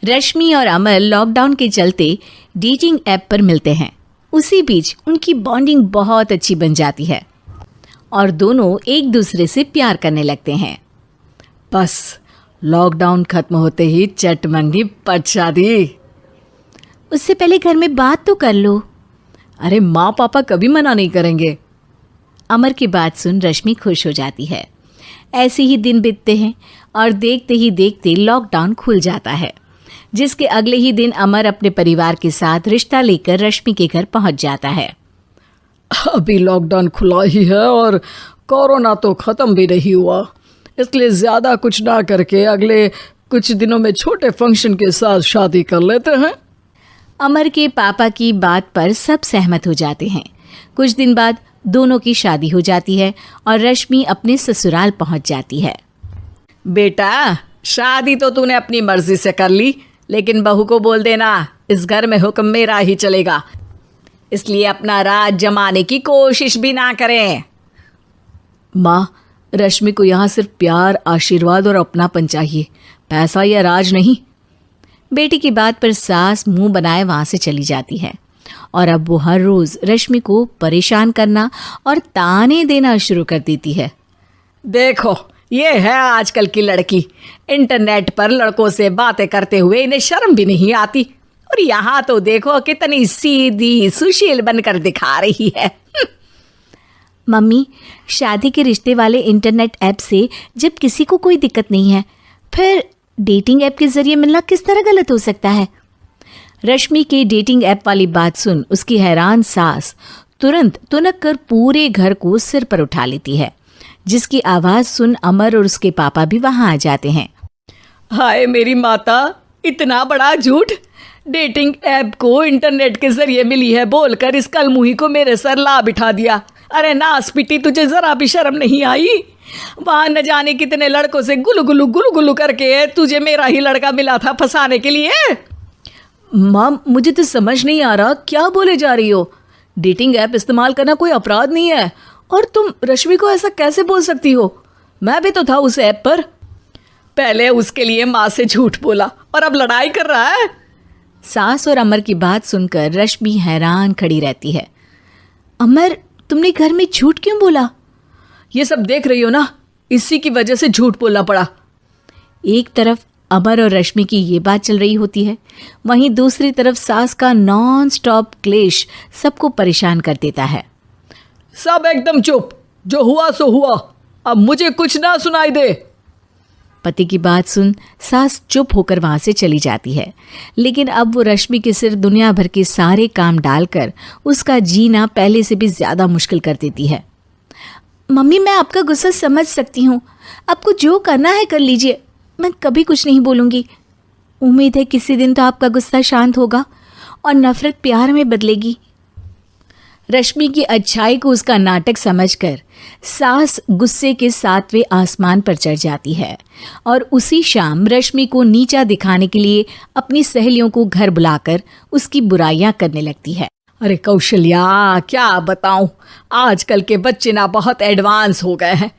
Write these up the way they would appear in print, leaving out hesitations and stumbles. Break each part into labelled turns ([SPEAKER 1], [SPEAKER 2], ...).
[SPEAKER 1] रश्मि और अमर लॉकडाउन के चलते डेटिंग ऐप पर मिलते हैं। उसी बीच उनकी बॉन्डिंग बहुत अच्छी बन जाती है और दोनों एक दूसरे से प्यार करने लगते हैं।
[SPEAKER 2] बस लॉकडाउन खत्म होते ही चट मंगी पट शादी।
[SPEAKER 1] उससे पहले घर में बात तो कर लो।
[SPEAKER 2] अरे माँ पापा कभी मना नहीं करेंगे।
[SPEAKER 1] अमर की बात सुन रश्मि खुश हो जाती है। ऐसे ही दिन बीतते हैं और देखते ही देखते लॉकडाउन खुल जाता है, जिसके अगले ही दिन अमर अपने परिवार के साथ रिश्ता लेकर रश्मि के घर पहुंच जाता है।
[SPEAKER 2] अभी लॉकडाउन खुला ही है और कोरोना तो ख़त्म भी नहीं हुआ, इसलिए ज़्यादा कुछ ना करके अगले कुछ दिनों में छोटे फंक्शन के साथ शादी कर लेते हैं।
[SPEAKER 1] अमर के पापा की बात पर सब सहमत हो जाते हैं। कुछ दिन बाद दोनों की शादी हो जाती है और रश्मि अपने ससुराल पहुंच जाती है।
[SPEAKER 2] बेटा, शादी तो तूने अपनी मर्जी से कर ली, लेकिन बहू को बोल देना इस घर में हुक्म मेरा ही चलेगा, इसलिए अपना राज जमाने की कोशिश भी ना करें।
[SPEAKER 1] माँ, रश्मि को यहाँ सिर्फ प्यार, आशीर्वाद और अपनापन चाहिए, पैसा या राज नहीं। बेटी की बात पर सास मुंह बनाए वहां से चली जाती है और अब वो हर रोज रश्मि को परेशान करना और ताने देना शुरू कर देती है।
[SPEAKER 2] देखो, ये है आजकल की लड़की, इंटरनेट पर लड़कों से बातें करते हुए इन्हें शर्म भी नहीं आती, और यहाँ तो देखो कितनी सीधी सुशील बनकर दिखा रही है।
[SPEAKER 1] मम्मी, शादी के रिश्ते वाले इंटरनेट ऐप से जब किसी को कोई दिक्कत नहीं है, फिर डेटिंग ऐप के जरिए मिलना किस तरह गलत हो सकता है? रश्मि के डेटिंग ऐप वाली बात सुन उसकी हैरान सास तुरंत तुनक कर पूरे घर को सिर पर उठा लेती है, जिसकी आवाज सुन अमर और उसके पापा भी वहां आ जाते हैं।
[SPEAKER 2] हाय मेरी माता, इतना बड़ा झूठ! डेटिंग ऐप को इंटरनेट के जरिए मिली है बोलकर इस कलमुही को मेरे सर ला बिठा दिया। अरे नास पिटी, तुझे जरा भी शर्म नहीं आई? वहां न जाने कितने लड़कों से गुलू गुलू करके तुझे मेरा ही लड़का मिला था फंसाने के लिए।
[SPEAKER 1] माँ, मुझे तो समझ नहीं आ रहा क्या बोले जा रही हो। डेटिंग ऐप इस्तेमाल करना कोई अपराध नहीं है, और तुम रश्मि को ऐसा कैसे बोल सकती हो? मैं भी तो था उस ऐप पर।
[SPEAKER 2] पहले उसके लिए माँ से झूठ बोला और अब लड़ाई कर रहा है।
[SPEAKER 1] सास और अमर की बात सुनकर रश्मि हैरान खड़ी रहती है। अमर, तुमने घर में झूठ क्यों बोला?
[SPEAKER 2] ये सब देख रही हो ना, इसी की वजह से झूठ बोलना पड़ा।
[SPEAKER 1] एक तरफ अमर और रश्मि की ये बात चल रही होती है, वहीं दूसरी तरफ सास का नॉन स्टॉप क्लेश सबको परेशान कर देता है।
[SPEAKER 2] सब एकदम चुप, जो हुआ सो हुआ, अब मुझे कुछ ना सुनाई दे।
[SPEAKER 1] पति की बात सुन सास चुप होकर वहां से चली जाती है, लेकिन अब वो रश्मि के सिर दुनिया भर के सारे काम डालकर उसका जीना पहले से भी ज्यादा मुश्किल कर देती है। मम्मी, मैं आपका गुस्सा समझ सकती हूँ, आपको जो करना है कर लीजिए, मैं कभी कुछ नहीं बोलूँगी। उम्मीद है किसी दिन तो आपका गुस्सा शांत होगा और नफरत प्यार में बदलेगी। रश्मि की अच्छाई को उसका नाटक समझकर सास गुस्से के 7वें आसमान पर चढ़ जाती है और उसी शाम रश्मि को नीचा दिखाने के लिए अपनी सहेलियों को घर बुलाकर उसकी बुराइयां करने लगती है।
[SPEAKER 2] अरे कौशल्या, क्या बताऊं, आजकल के बच्चे ना बहुत एडवांस हो गए हैं।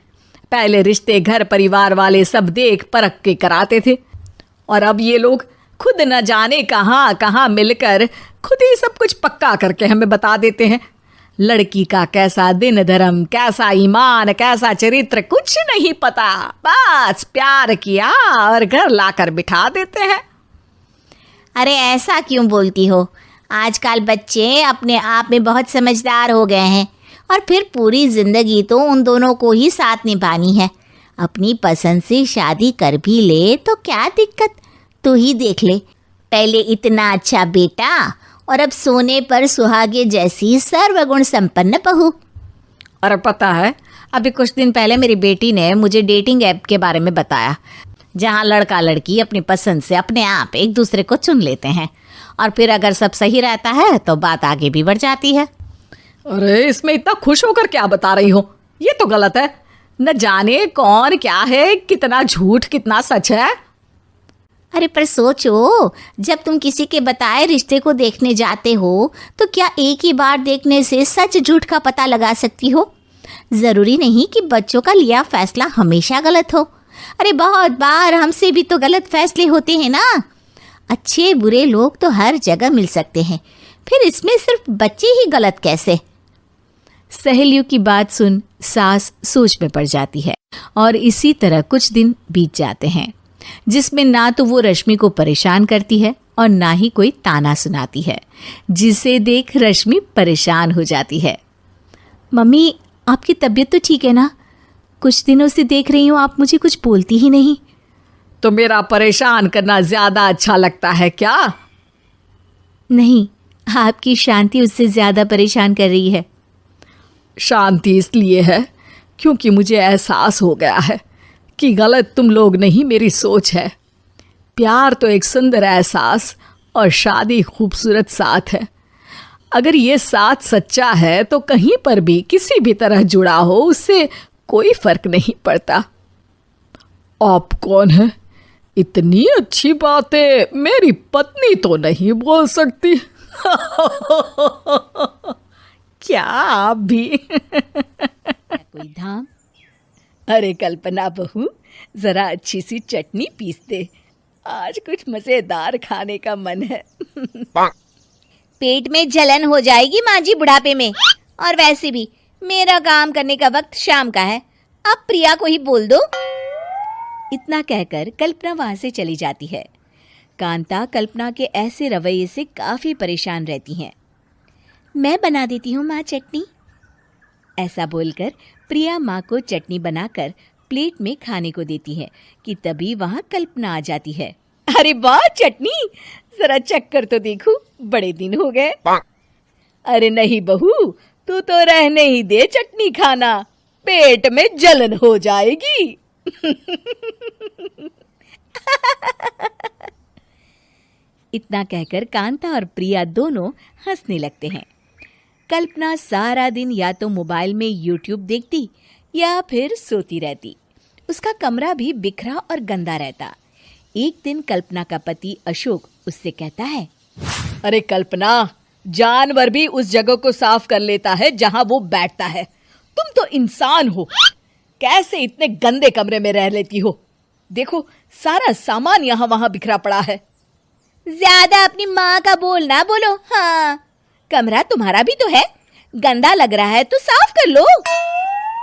[SPEAKER 2] पहले रिश्ते घर परिवार वाले सब देख परख के कराते थे, और अब ये लोग खुद न जाने कहाँ कहाँ मिलकर खुद ही सब कुछ पक्का करके हमें बता देते हैं। लड़की का कैसा दिन धर्म, कैसा ईमान, कैसा चरित्र कुछ नहीं पता, बस प्यार किया और घर लाकर बिठा देते हैं।
[SPEAKER 3] अरे ऐसा क्यों बोलती हो? आजकल बच्चे अपने आप में बहुत समझदार हो गए हैं, और फिर पूरी ज़िंदगी तो उन दोनों को ही साथ निभानी है। अपनी पसंद से शादी कर भी ले तो क्या दिक्कत, तू ही देख ले, पहले इतना अच्छा बेटा और अब सोने पर सुहागे जैसी सर्वगुण संपन्न बहू।
[SPEAKER 1] और पता है, अभी कुछ दिन पहले मेरी बेटी ने मुझे डेटिंग ऐप के बारे में बताया, जहाँ लड़का लड़की अपनी पसंद से अपने आप एक दूसरे को चुन लेते हैं, और फिर अगर सब सही रहता है तो बात आगे भी बढ़ जाती है।
[SPEAKER 2] अरे इसमें इतना खुश होकर क्या बता रही हो? ये तो गलत है। न जाने कौन क्या है, कितना झूठ कितना सच है।
[SPEAKER 3] अरे पर सोचो, जब तुम किसी के बताए रिश्ते को देखने जाते हो तो क्या एक ही बार देखने से सच झूठ का पता लगा सकती हो? ज़रूरी नहीं कि बच्चों का लिया फैसला हमेशा गलत हो। अरे बहुत बार हमसे भी तो गलत फैसले होते हैं ना। अच्छे बुरे लोग तो हर जगह मिल सकते हैं, फिर इसमें सिर्फ बच्चे ही गलत कैसे?
[SPEAKER 1] सहेलियों की बात सुन सास सोच में पड़ जाती है और इसी तरह कुछ दिन बीत जाते हैं, जिसमें ना तो वो रश्मि को परेशान करती है और ना ही कोई ताना सुनाती है, जिसे देख रश्मि परेशान हो जाती है। मम्मी, आपकी तबीयत तो ठीक है ना? कुछ दिनों से देख रही हूँ आप मुझे कुछ बोलती ही नहीं।
[SPEAKER 2] तो मेरा परेशान करना ज्यादा अच्छा लगता है क्या?
[SPEAKER 1] नहीं, आपकी शांति उससे ज्यादा परेशान कर रही है।
[SPEAKER 2] शांति इसलिए है क्योंकि मुझे एहसास हो गया है कि गलत तुम लोग नहीं, मेरी सोच है। प्यार तो एक सुंदर एहसास और शादी खूबसूरत साथ है। अगर ये साथ सच्चा है तो कहीं पर भी किसी भी तरह जुड़ा हो, उससे कोई फर्क नहीं पड़ता। आप कौन है? इतनी अच्छी बातें मेरी पत्नी तो नहीं बोल सकती। क्या आप भी?
[SPEAKER 1] कोई धाम?
[SPEAKER 2] अरे कल्पना बहू, जरा अच्छी सी चटनी पीस दे, आज कुछ मजेदार खाने का मन है।
[SPEAKER 3] पेट में जलन हो जाएगी माँ जी बुढ़ापे में, और वैसे भी मेरा काम करने का वक्त शाम का है, अब प्रिया को ही बोल दो।
[SPEAKER 1] इतना कहकर कल्पना वहां से चली जाती है। कांता कल्पना के ऐसे रवैये से काफी परेशान रहती हैं।
[SPEAKER 3] मैं बना देती हूँ माँ चटनी।
[SPEAKER 1] ऐसा बोलकर प्रिया माँ को चटनी बनाकर प्लेट में खाने को देती है कि तभी वहां कल्पना आ जाती है।
[SPEAKER 2] अरे वाह चटनी, जरा चख कर तो देखूं, बड़े दिन हो गए। अरे नहीं बहू, तू तो रहने ही दे चटनी खाना, पेट में जलन हो जाएगी।
[SPEAKER 1] इतना कहकर कांता और प्रिया दोनों हंसने लगते हैं। कल्पना सारा दिन या तो मोबाइल में यूट्यूब देखती या फिर सोती रहती। उसका कमरा भी बिखरा और गंदा रहता। एक दिन कल्पना का पति अशोक उससे कहता है,
[SPEAKER 2] अरे कल्पना, जानवर भी उस जगह को साफ कर लेता है जहां वो बैठता है, तुम तो इंसान हो, कैसे इतने गंदे कमरे में रह लेती हो? देखो सारा सामान यहाँ वहां बिखरा पड़ा है।
[SPEAKER 3] ज्यादा अपनी माँ का बोल ना बोलो। हाँ, कमरा तुम्हारा भी तो है, गंदा लग रहा है तो साफ कर लो।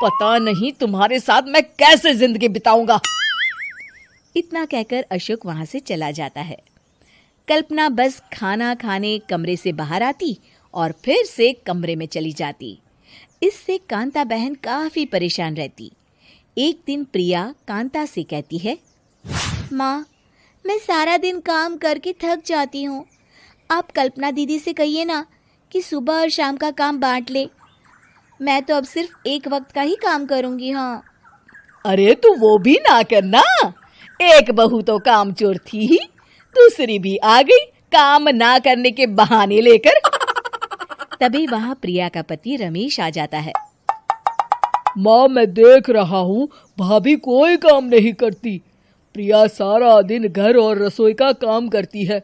[SPEAKER 2] पता नहीं तुम्हारे साथ मैं कैसे जिंदगी बिताऊंगा।
[SPEAKER 1] इतना कहकर अशोक वहां से चला जाता है। कल्पना बस खाना खाने कमरे से बाहर आती और फिर से कमरे में चली जाती। इससे कांता बहन काफी परेशान रहती। एक दिन प्रिया कांता से कहती है,
[SPEAKER 3] माँ, मैं सारा दिन काम करके थक जाती हूँ, आप कल्पना दीदी से कहिए ना कि सुबह और शाम का काम बांट ले। मैं तो अब सिर्फ एक वक्त का ही काम करूँगी। हाँ।
[SPEAKER 2] अरे तू वो भी ना करना, एक बहू तो काम चोर थी ही, दूसरी भी आ गई काम ना करने के बहाने लेकर।
[SPEAKER 1] तभी वहां प्रिया का पति रमेश आ जाता है।
[SPEAKER 2] माँ, मैं देख रहा हूँ भाभी कोई काम नहीं करती, प्रिया सारा दिन घर और रसोई का काम करती है,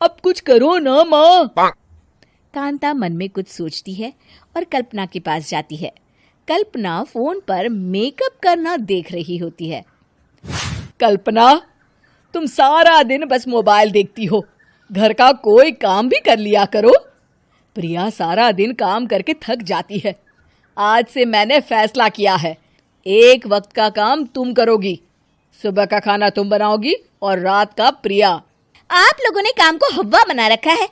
[SPEAKER 2] अब कुछ करो ना माँ।
[SPEAKER 1] कांता मन में कुछ सोचती है और कल्पना के पास जाती है। कल्पना फोन पर मेकअप करना देख रही होती है।
[SPEAKER 2] कल्पना, तुम सारा दिन बस मोबाइल देखती हो, घर का कोई काम भी कर लिया करो। प्रिया सारा दिन काम करके थक जाती है, आज से मैंने फैसला किया है, एक वक्त का काम तुम करोगी, सुबह का खाना तुम बनाओगी और रात का प्रिया।
[SPEAKER 3] आप लोगों ने काम को हव्वा बना रखा है।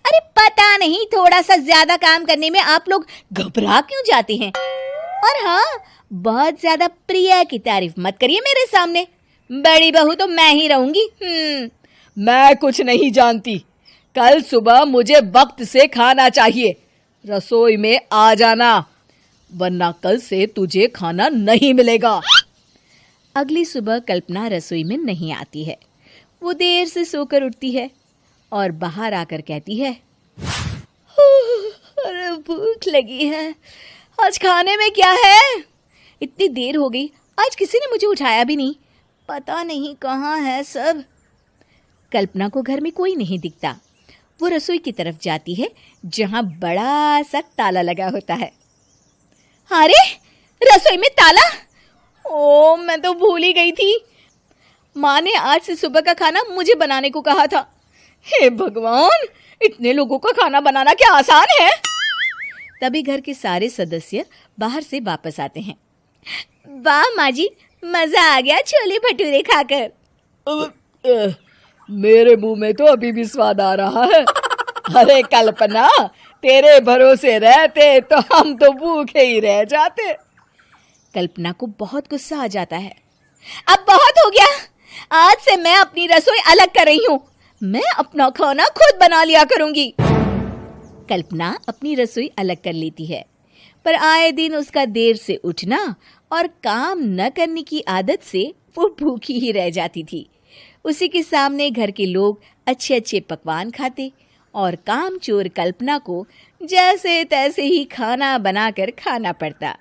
[SPEAKER 3] अरे पता नहीं थोड़ा सा ज्यादा काम करने में आप लोग घबरा क्यों जाते हैं। और हाँ, बहुत ज्यादा प्रिया की तारीफ मत करिए मेरे सामने, बड़ी बहू तो मैं ही रहूंगी।
[SPEAKER 2] मैं कुछ नहीं जानती, कल सुबह मुझे वक्त से खाना चाहिए, रसोई में आ जाना, वरना कल से तुझे खाना नहीं मिलेगा।
[SPEAKER 1] अगली सुबह कल्पना रसोई में नहीं आती है। वो देर से सोकर उठती है और बाहर आकर कहती है,
[SPEAKER 3] अरे भूख लगी है, आज खाने में क्या है?
[SPEAKER 1] इतनी देर हो गई, आज किसी ने मुझे उठाया भी नहीं,
[SPEAKER 3] पता नहीं कहाँ है सब।
[SPEAKER 1] कल्पना को घर में कोई नहीं दिखता। वो रसोई की तरफ जाती है जहां बड़ा सा ताला लगा होता है।
[SPEAKER 3] अरे रसोई में ताला? ओ, मैं तो भूल ही गई थी। माँ ने आज से सुबह का खाना मुझे बनाने को कहा था,
[SPEAKER 2] हे भगवान, इतने लोगों का खाना बनाना क्या आसान है?
[SPEAKER 1] तभी घर के सारे सदस्य बाहर से वापस आते हैं।
[SPEAKER 3] वाह माँ जी, मजा आ गया छोले भटूरे खाकर।
[SPEAKER 2] मेरे मुंह में तो अभी भी स्वाद आ रहा है। अरे कल्पना, तेरे भरोसे रहते तो हम तो भूखे ही रह जाते।
[SPEAKER 1] कल्पना को बहुत गुस्सा आ जाता है।
[SPEAKER 3] अब बहुत हो गया, आज से मैं अपनी रसोई अलग कर रही हूँ। मैं अपना खाना खुद बना लिया करूंगी।
[SPEAKER 1] कल्पना अपनी रसोई अलग कर लेती है, पर आए दिन उसका देर से उठना और काम न करने की आदत से वो भूखी ही रह जाती थी। उसी के सामने घर के लोग अच्छे अच्छे पकवान खाते और कामचोर कल्पना को जैसे तैसे ही खाना बनाकर खाना पड़ता।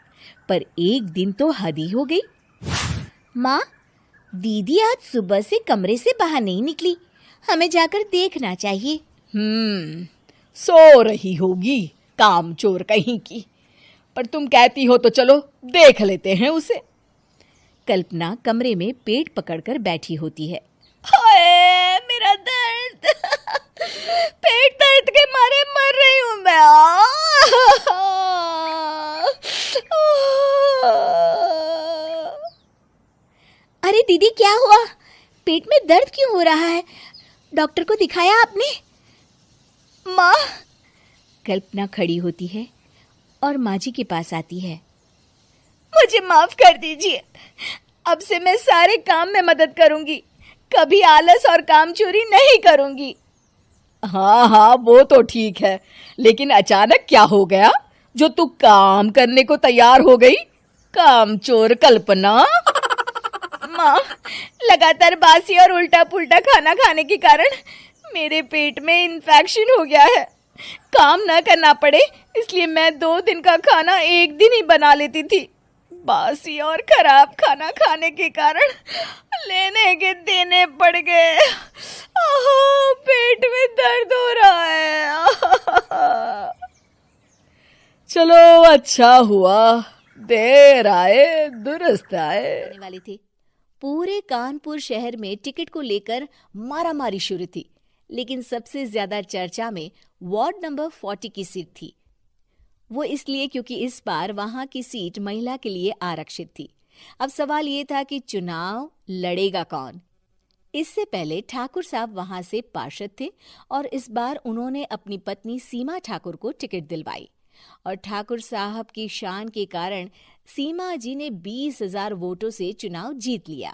[SPEAKER 1] पर एक दिन तो हद ही हो गई।
[SPEAKER 3] माँ, दीदी आज सुबह से कमरे से बाहर नहीं निकली, हमें जाकर देखना चाहिए।
[SPEAKER 2] सो रही होगी कामचोर कहीं की। पर तुम कहती हो तो चलो देख लेते हैं उसे।
[SPEAKER 1] कल्पना कमरे में पेट पकड़कर बैठी होती है।
[SPEAKER 3] हाय मेरा दर्द, पेट दर्द के मारे मर रही हूँ मैं। अरे दीदी, क्या हुआ? पेट में दर्द क्यों हो रहा है? डॉक्टर को दिखाया आपने? माँ,
[SPEAKER 1] कल्पना खड़ी होती है और माँ जी के पास आती है।
[SPEAKER 3] मुझे माफ कर दीजिए, अब से मैं सारे काम में मदद करूंगी, कभी आलस और काम चोरी नहीं करूंगी।
[SPEAKER 2] हाँ हाँ, वो तो ठीक है, लेकिन अचानक क्या हो गया जो तू काम करने को तैयार हो गई? कामचोर कल्पना।
[SPEAKER 3] माँ, लगातार बासी और उल्टा पुल्टा खाना खाने के कारण मेरे पेट में इन्फेक्शन हो गया है। काम न करना पड़े इसलिए मैं 2 दिन का खाना एक दिन ही बना लेती थी। बासी और खराब खाना खाने के कारण लेने के देने पड़ गए। पेट में दर्द हो रहा है।
[SPEAKER 2] चलो अच्छा हुआ, देर आए दुरुस्त आए।
[SPEAKER 1] होने वाली थी। पूरे कानपुर शहर में टिकट को लेकर मारामारी शुरू थी, लेकिन सबसे ज्यादा चर्चा में वार्ड नंबर 40 की सीट थी। वो इसलिए क्योंकि इस बार वहां की सीट महिला के लिए आरक्षित थी। अब सवाल ये था कि चुनाव लड़ेगा कौन। इससे पहले ठाकुर साहब वहां से पार्षद थे और इस बार उन्होंने अपनी पत्नी सीमा ठाकुर को टिकट दिलवाई और ठाकुर साहब की शान के कारण सीमा जी ने 20,000 वोटों से चुनाव जीत लिया।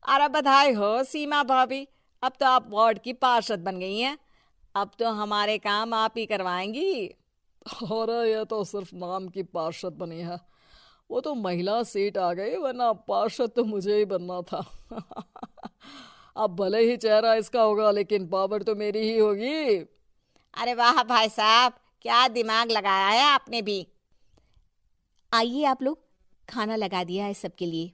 [SPEAKER 2] अरे बधाई हो सीमा भाभी, अब तो आप वार्ड की पार्षद बन गई हैं। अब तो हमारे काम आप ही करवाएंगी। अरे ये तो सिर्फ नाम की पार्षद बनी है, वो तो महिला सीट आ गई, वरना पार्षद तो मुझे ही बनना था। अब भले ही चेहरा इसका होगा लेकिन पावर तो मेरी ही होगी।
[SPEAKER 3] अरे वाह भाई साहब, क्या दिमाग लगाया है आपने भी।
[SPEAKER 1] आइए आप लोग, खाना लगा दिया है सबके लिए।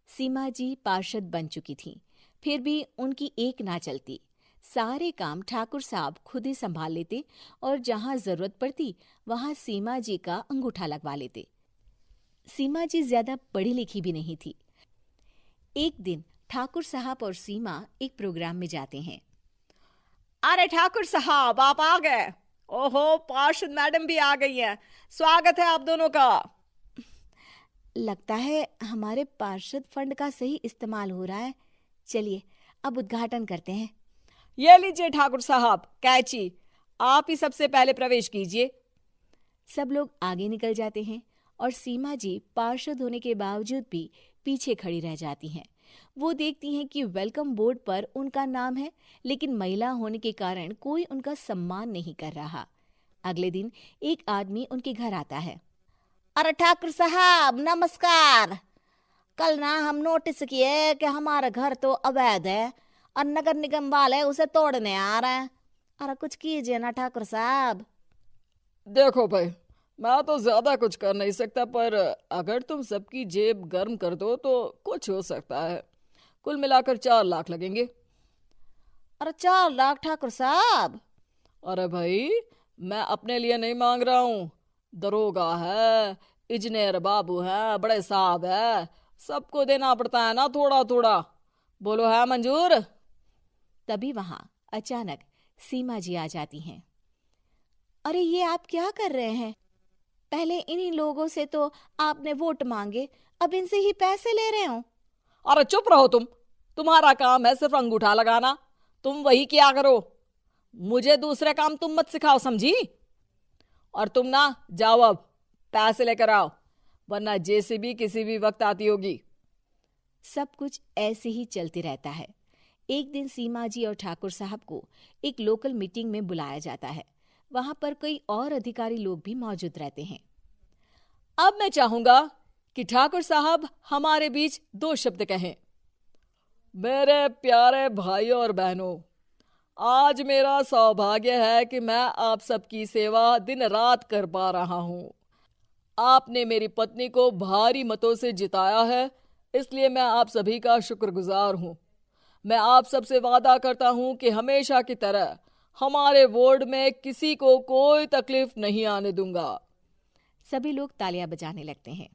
[SPEAKER 1] सीमा जी पार्षद बन चुकी थीं, फिर भी उनकी एक ना चलती। सारे काम ठाकुर साहब खुद ही संभाल लेते और जहां जरूरत पड़ती वहां सीमा जी का अंगूठा लगवा लेते। सीमा जी ज्यादा पढ़ी लिखी भी नहीं थी। एक दिन ठाकुर साहब और सीमा एक प्रोग्राम में जाते हैं।
[SPEAKER 2] अरे ठाकुर साहब, आप आ गए। ओहो, पार्षद मैडम भी आ गई हैं। स्वागत है आप दोनों का।
[SPEAKER 1] लगता है हमारे पार्षद फंड का सही इस्तेमाल हो रहा है। चलिए अब उद्घाटन करते हैं।
[SPEAKER 2] ये लीजिए ठाकुर साहब कैची, आप ही सबसे पहले प्रवेश कीजिए।
[SPEAKER 1] सब लोग आगे निकल जाते हैं और सीमा जी पार्षद होने के बावजूद भी पीछे खड़ी रह जाती हैं। वो देखती हैं कि वेलकम बोर्ड पर उनका नाम है, लेकिन महिला होने के कारण कोई उनका सम्मान नहीं कर रहा। अगले दिन एक आदमी उनके घर आता है।
[SPEAKER 3] अरे ठाकुर साहब नमस्कार। कल ना हम नोटिस किए कि हमारा घर तो अवैध है और नगर निगम वाले उसे तोड़ने आ रहे हैं। अरे कुछ कीजिए ना ठाकुर साहब।
[SPEAKER 2] देखो भाई, मैं तो ज्यादा कुछ कर नहीं सकता, पर अगर तुम सबकी जेब गर्म कर दो तो कुछ हो सकता है। कुल मिलाकर 4 लाख लगेंगे।
[SPEAKER 3] अरे 4 लाख ठाकुर साहब?
[SPEAKER 2] अरे भाई, मैं अपने लिए नहीं मांग रहा हूँ। दरोगा है, इंजीनियर बाबू है, बड़े साहब है, सबको देना पड़ता है ना थोड़ा थोड़ा। बोलो है मंजूर?
[SPEAKER 1] तभी वहां अचानक सीमा जी आ जाती हैं। अरे ये आप क्या कर रहे हैं? पहले इन्हीं लोगों से तो आपने वोट मांगे, अब इनसे ही पैसे ले रहे हो।
[SPEAKER 2] अरे चुप रहो तुम, तुम्हारा काम है सिर्फ अंगूठा लगाना, तुम वही किया करो, मुझे दूसरे काम तुम मत सिखाओ, समझी? और तुम ना जाओ, अब पैसे लेकर आओ, वरना जेसीबी किसी भी वक्त आती होगी।
[SPEAKER 1] सब कुछ ऐसे ही चलते रहता है। एक दिन सीमा जी और ठाकुर साहब को एक लोकल मीटिंग में बुलाया जाता है। वहां पर कई और अधिकारी लोग भी मौजूद रहते हैं।
[SPEAKER 2] अब मैं चाहूंगा कि ठाकुर साहब हमारे बीच 2 शब्द कहें। मेरे प्यारे भाइयों और बहनों, आज मेरा सौभाग्य है कि मैं आप सबकी सेवा दिन रात कर पा रहा हूं। आपने मेरी पत्नी को भारी मतों से जिताया है, इसलिए मैं आप सभी का शुक्रगुजार हूं। मैं आप सबसे वादा करता हूं कि हमेशा की तरह हमारे वार्ड में किसी को कोई तकलीफ नहीं आने दूंगा।
[SPEAKER 1] सभी लोग तालियां बजाने लगते हैं।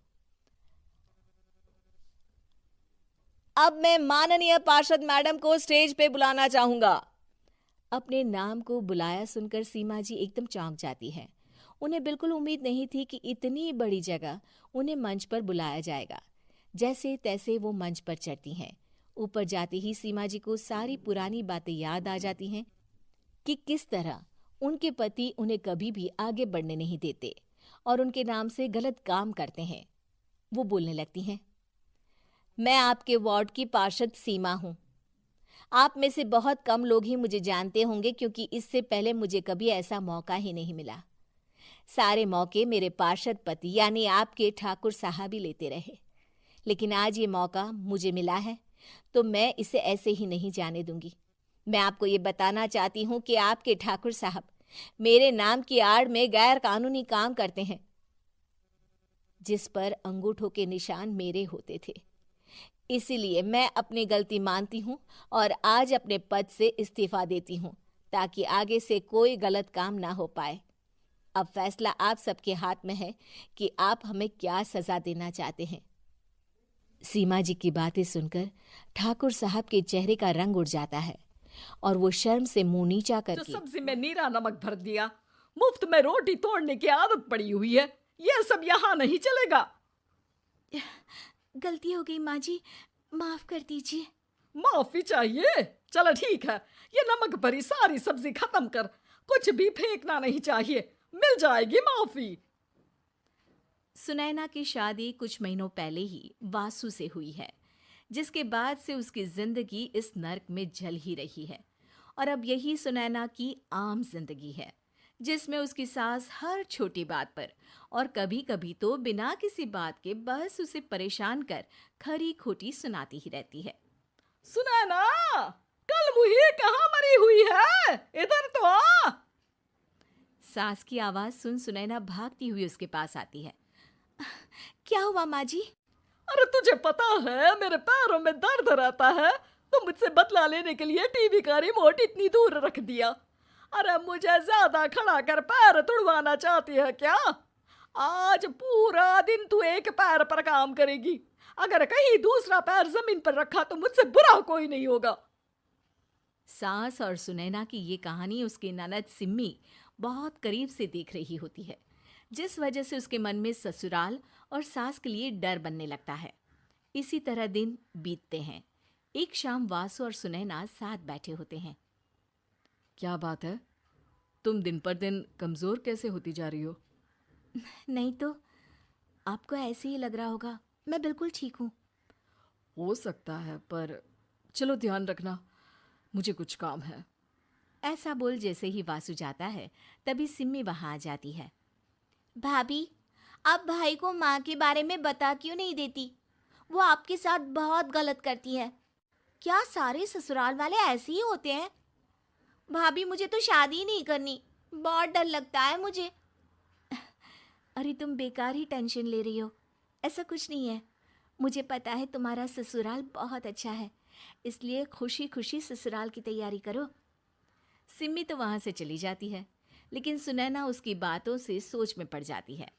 [SPEAKER 2] अब मैं माननीय पार्षद मैडम को स्टेज पे बुलाना चाहूंगा।
[SPEAKER 1] अपने नाम को बुलाया सुनकर सीमा जी एकदम चौंक जाती है। उन्हें बिल्कुल उम्मीद नहीं थी कि इतनी बड़ी जगह उन्हें मंच पर बुलाया जाएगा। जैसे तैसे वो मंच पर चढ़ती हैं। ऊपर जाते ही सीमा जी को सारी पुरानी बातें याद आ जाती हैं कि किस तरह उनके पति उन्हें कभी भी आगे बढ़ने नहीं देते और उनके नाम से गलत काम करते हैं। वो बोलने लगती हैं, मैं आपके वार्ड की पार्षद सीमा हूं। आप में से बहुत कम लोग ही मुझे जानते होंगे, क्योंकि इससे पहले मुझे कभी ऐसा मौका ही नहीं मिला। सारे मौके मेरे पार्षद पति यानी आपके ठाकुर साहब ही लेते रहे, लेकिन आज ये मौका मुझे मिला है तो मैं इसे ऐसे ही नहीं जाने दूंगी। मैं आपको ये बताना चाहती हूँ कि आपके ठाकुर साहब मेरे नाम की आड़ में गैर कानूनी काम करते हैं, जिस पर अंगूठों के निशान मेरे होते थे। इसीलिए मैं अपनी गलती मानती हूँ और आज अपने पद से इस्तीफा देती हूँ, ताकि आगे से कोई गलत काम ना हो पाए। अब फैसला आप सबके हाथ में है कि आप हमें क्या सजा देना चाहते हैं। सीमा जी की बातें सुनकर ठाकुर साहब के चेहरे का रंग उड़ जाता है और वो शर्म से मुंह नीचा करके
[SPEAKER 2] सब्जी में नीरा नमक भर दिया, मुफ्त में रोटी तोड़ने की आदत पड़ी हुई है, ये सब यहाँ नहीं चलेगा।
[SPEAKER 3] गलती हो गई माँ जी, माफ कर दीजिए।
[SPEAKER 2] माफी चाहिए? चलो ठीक है, ये नमक भरी सारी सब्जी खत्म कर, कुछ भी फेंकना नहीं चाहिए, मिल जाएगी माफी।
[SPEAKER 1] सुनैना की शादी कुछ महीनों पहले ही वासु से हुई है, जिसके बाद से उसकी जिंदगी इस नर्क में जल ही रही है। और अब यही सुनैना की आम जिंदगी है, जिसमें उसकी सास हर छोटी बात पर और कभी कभी तो बिना किसी बात के बस उसे परेशान कर खरी खोटी सुनाती ही रहती है।
[SPEAKER 2] सुनैना, कल मुही कहाँ मरी हुई है, इधर तो आ।
[SPEAKER 1] सास की आवाज सुन सुनैना भागती हुई उसके पास आती है। क्या हुआ माँ जी?
[SPEAKER 2] अरे तुझे पता है मेरे पैरों में दर्द रहता है, तो मुझसे बदला लेने के लिए टीवी का रिमोट इतनी दूर रख दिया। अरे मुझे ज्यादा खड़ा कर पैर तुड़वाना चाहती है क्या? आज पूरा दिन तू एक पैर पर काम करेगी, अगर कहीं दूसरा पैर जमीन पर रखा तो मुझसे बुरा कोई नहीं होगा।
[SPEAKER 1] सास और सुनैना की ये कहानी उसकी ननद सिम्मी बहुत करीब से देख रही होती है, जिस वजह से उसके मन में ससुराल और सास के लिए डर बनने लगता है। इसी तरह दिन बीतते हैं। एक शाम वासु और सुनैना साथ बैठे होते हैं।
[SPEAKER 2] क्या बात है, तुम दिन पर दिन कमजोर कैसे होती जा रही हो?
[SPEAKER 3] नहीं तो, आपको ऐसे ही लग रहा होगा, मैं बिल्कुल ठीक हूँ।
[SPEAKER 2] हो सकता है, पर चलो ध्यान रखना, मुझे कुछ काम है।
[SPEAKER 1] ऐसा बोल जैसे ही वासु जाता है, तभी सिम्मी वहां आ जाती है।
[SPEAKER 3] भाभी, आप भाई को माँ के बारे में बता क्यों नहीं देती? वो आपके साथ बहुत गलत करती है। क्या सारे ससुराल वाले ऐसे ही होते हैं? भाभी, मुझे तो शादी नहीं करनी, बहुत डर लगता है मुझे।
[SPEAKER 1] अरे तुम बेकार ही टेंशन ले रही हो, ऐसा कुछ नहीं है। मुझे पता है तुम्हारा ससुराल बहुत अच्छा है, इसलिए खुशी खुशी ससुराल की तैयारी करो। सिम्मी तो वहां से चली जाती है, लेकिन सुनैना उसकी बातों से सोच में पड़ जाती है।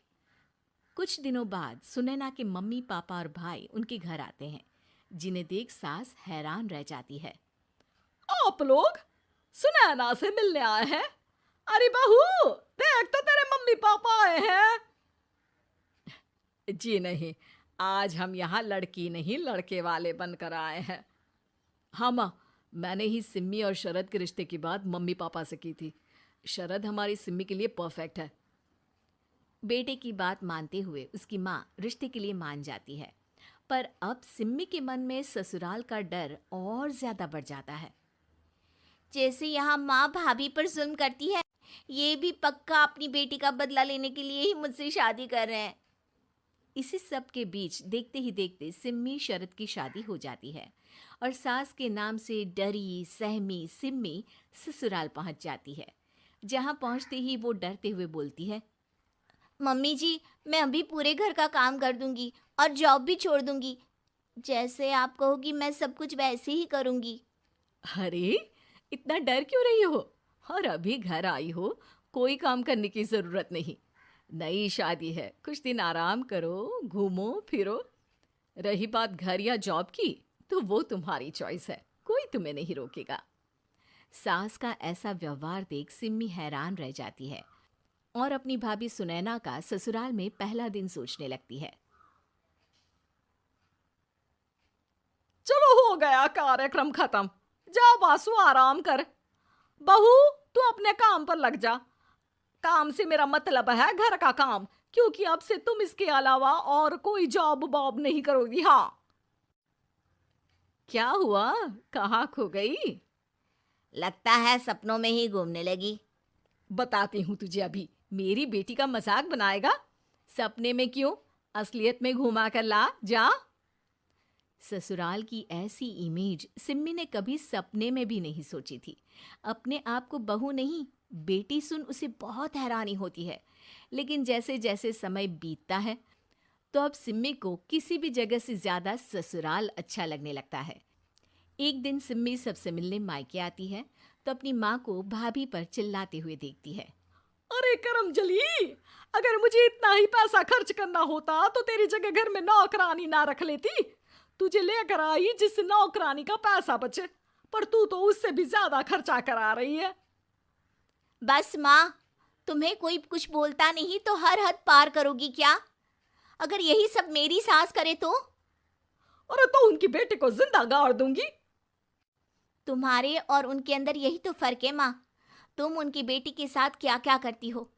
[SPEAKER 1] कुछ दिनों बाद सुनैना के मम्मी पापा और भाई उनके घर आते हैं, जिन्हें देख सास हैरान रह जाती है।
[SPEAKER 2] आप लोग सुनैना से मिलने आए हैं। अरे बहू, देख तो तेरे मम्मी पापा आए हैं। जी नहीं, आज हम यहाँ लड़की नहीं लड़के वाले बनकर आए हैं। हाँ माँ, मैंने ही सिम्मी और शरद के रिश्ते की बात मम्मी पापा से की थी। शरद हमारी सिम्मी के लिए परफेक्ट है।
[SPEAKER 1] बेटे की बात मानते हुए उसकी माँ रिश्ते के लिए मान जाती है, पर अब सिम्मी के मन में ससुराल का डर और ज्यादा बढ़ जाता है।
[SPEAKER 3] जैसे यहाँ माँ भाभी पर जुल्म करती है, ये भी पक्का अपनी बेटी का बदला लेने के लिए ही मुझसे शादी कर रहे हैं।
[SPEAKER 1] इसी सब के बीच देखते ही देखते सिम्मी शरद की शादी हो जाती है और सास के नाम से डरी सहमी सिम्मी ससुराल पहुंच जाती है। जहां पहुंचते ही वो डरते हुए बोलती है,
[SPEAKER 3] मम्मी जी, मैं अभी पूरे घर का काम कर दूंगी और जॉब भी छोड़ दूंगी। जैसे आप कहोगी मैं सब कुछ वैसे ही करूंगी।
[SPEAKER 1] अरे इतना डर क्यों रही हो? और अभी घर आई हो, कोई काम करने की जरूरत नहीं। नई शादी है, कुछ दिन आराम करो, घूमो फिरो। रही बात घर या जॉब की, तो वो तुम्हारी चॉइस है, कोई तुम्हें नहीं रोकेगा। सास का ऐसा व्यवहार देख सिम्मी हैरान रह जाती है और अपनी भाभी सुनैना का ससुराल में पहला दिन सोचने लगती है।
[SPEAKER 2] चलो हो गया कार्यक्रम खत्म, जा वासु आराम कर। बहू, तू अपने काम पर लग जा। काम से मेरा मतलब है घर का काम, क्योंकि अब से तुम इसके अलावा और कोई जॉब बॉब नहीं करोगी। हाँ।
[SPEAKER 1] क्या हुआ, कहाँ खो गई?
[SPEAKER 3] लगता है सपनों में ही घूमने लगी।
[SPEAKER 2] बताती हूँ तुझे अभी।
[SPEAKER 1] मेरी बेटी का मजाक बनाएगा? सपने में क्यों, असलियत में घुमा कर ला, जा। ससुराल की ऐसी इमेज सिम्मी ने कभी सपने में भी नहीं सोची थी। अपने आप को बहू नहीं, बेटी सुन उसे बहुत हैरानी होती है। लेकिन जैसे जैसे समय बीतता है तो अब सिम्मी को किसी भी जगह से ज्यादा ससुराल अच्छा लगने लगता है। एक दिन सिम्मी सबसे मिलने मायके आती है तो अपनी माँ को भाभी पर चिल्लाते हुए देखती है।
[SPEAKER 2] अरे करमजली, अगर मुझे इतना ही पैसा खर्च करना होता तो तेरी जगह घर में नौकरानी ना रख लेती। तुझे लेकर आई जिस नौकरानी का पैसा बचे, पर तू तो उससे भी ज्यादा खर्चा करा रही है।
[SPEAKER 3] बस माँ, तुम्हें कोई कुछ बोलता नहीं तो हर हद पार करोगी क्या? अगर यही सब मेरी सास करे तो?
[SPEAKER 2] अरे तो उनकी बेटे को जिंदा गाड़ दूंगी।
[SPEAKER 3] तुम्हारे और उनके अंदर यही तो फर्क है माँ। तुम उनकी बेटी के साथ क्या क्या करती हो,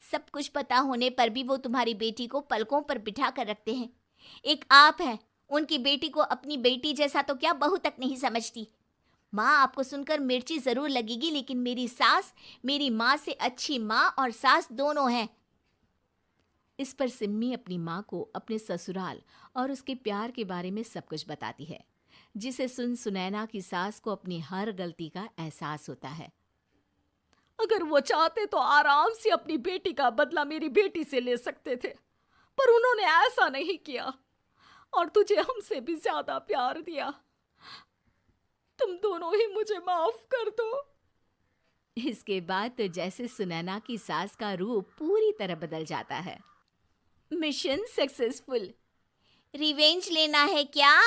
[SPEAKER 3] सब कुछ पता होने पर भी वो तुम्हारी बेटी को पलकों पर बिठा कर रखते हैं। एक आप है, उनकी बेटी को अपनी बेटी जैसा तो क्या बहू तक नहीं समझती। माँ, आपको सुनकर मिर्ची जरूर लगेगी, लेकिन मेरी सास मेरी माँ से अच्छी माँ और सास दोनों हैं।
[SPEAKER 1] इस पर सिम्मी अपनी माँ को अपने ससुराल और उसके प्यार के बारे में सब कुछ बताती है, जिसे सुन सुनैना की सास को अपनी हर गलती का एहसास होता है।
[SPEAKER 2] अगर वो चाहते तो आराम से अपनी बेटी का बदला मेरी बेटी से ले सकते थे, पर उन्होंने ऐसा नहीं किया और तुझे हमसे भी ज्यादा प्यार दिया। तुम दोनों ही मुझे माफ कर दो।
[SPEAKER 1] इसके बाद तो जैसे सुनैना की सास का रूप पूरी तरह बदल जाता है। Mission successful.
[SPEAKER 3] रिवेंज लेना है क्या?